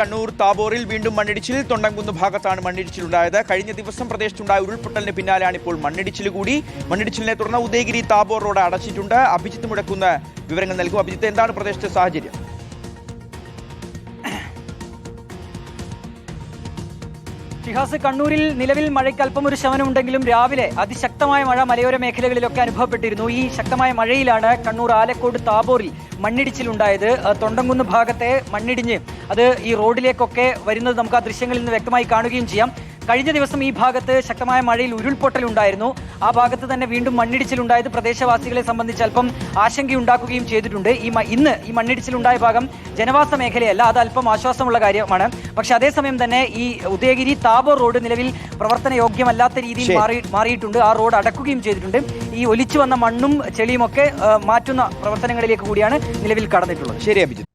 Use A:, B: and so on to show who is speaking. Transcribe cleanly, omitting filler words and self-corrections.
A: കണ്ണൂർ താബോറിൽ വീണ്ടും മണ്ണിടിച്ചിൽ. തൊണ്ടംകുന്ന് ഭാഗത്താണ് മണ്ണിടിച്ചിലുണ്ടായത്. കഴിഞ്ഞ ദിവസം പ്രദേശത്തുണ്ടായ ഉരുൾപൊട്ടലിന് പിന്നാലെയാണ് ഇപ്പോൾ മണ്ണിടിച്ചിൽ കൂടി. മണ്ണിടിച്ചിലിനെ തുടർന്ന് ഉദയഗിരി താബോർ റോഡ് അടച്ചിട്ടുണ്ട്. അഭിജിത്ത് മുടക്കുന്ന വിവരങ്ങൾ നൽകും. അഭിജിത്ത്, എന്താണ് പ്രദേശത്തെ സാഹചര്യം?
B: ഷിഹാസ്, കണ്ണൂരിൽ നിലവിൽ മഴയ്ക്ക് അല്പം ഒരു ശമനമുണ്ടെങ്കിലും രാവിലെ അതിശക്തമായ മഴ മലയോര മേഖലകളിലൊക്കെ അനുഭവപ്പെട്ടിരുന്നു. ഈ ശക്തമായ മഴയിലാണ് കണ്ണൂർ ആലക്കോട് താബോറിൽ മണ്ണിടിച്ചിലുണ്ടായത്. തൊണ്ടംകുന്ന് ഭാഗത്തെ മണ്ണിടിഞ്ഞ് അത് ഈ റോഡിലേക്കൊക്കെ വരുന്നത് നമുക്ക് ആ ദൃശ്യങ്ങളിൽ നിന്ന് വ്യക്തമായി കാണുകയും ചെയ്യാം. കഴിഞ്ഞ ദിവസം ഈ ഭാഗത്ത് ശക്തമായ മഴയിൽ ഉരുൾപൊട്ടലുണ്ടായിരുന്നു. ആ ഭാഗത്ത് തന്നെ വീണ്ടും മണ്ണിടിച്ചിലുണ്ടായത് പ്രദേശവാസികളെ സംബന്ധിച്ച് അല്പം ആശങ്കയുണ്ടാക്കുകയും ചെയ്തിട്ടുണ്ട്. ഇന്ന് ഈ മണ്ണിടിച്ചിലുണ്ടായ ഭാഗം ജനവാസ മേഖലയല്ല, അത് അല്പം ആശ്വാസമുള്ള കാര്യമാണ്. പക്ഷെ അതേസമയം തന്നെ ഈ ഉദയഗിരി താബോർ റോഡ് നിലവിൽ പ്രവർത്തനയോഗ്യമല്ലാത്ത രീതിയിൽ മാറിയിട്ടുണ്ട്. ആ റോഡ് അടക്കുകയും ചെയ്തിട്ടുണ്ട്. ഈ ഒലിച്ചു വന്ന മണ്ണും ചെളിയും ഒക്കെ മാറ്റുന്ന പ്രവർത്തനങ്ങളിലേക്ക് കൂടിയാണ് നിലവിൽ കടന്നിട്ടുള്ളത്.
A: ശരി അഭിജിത്ത്.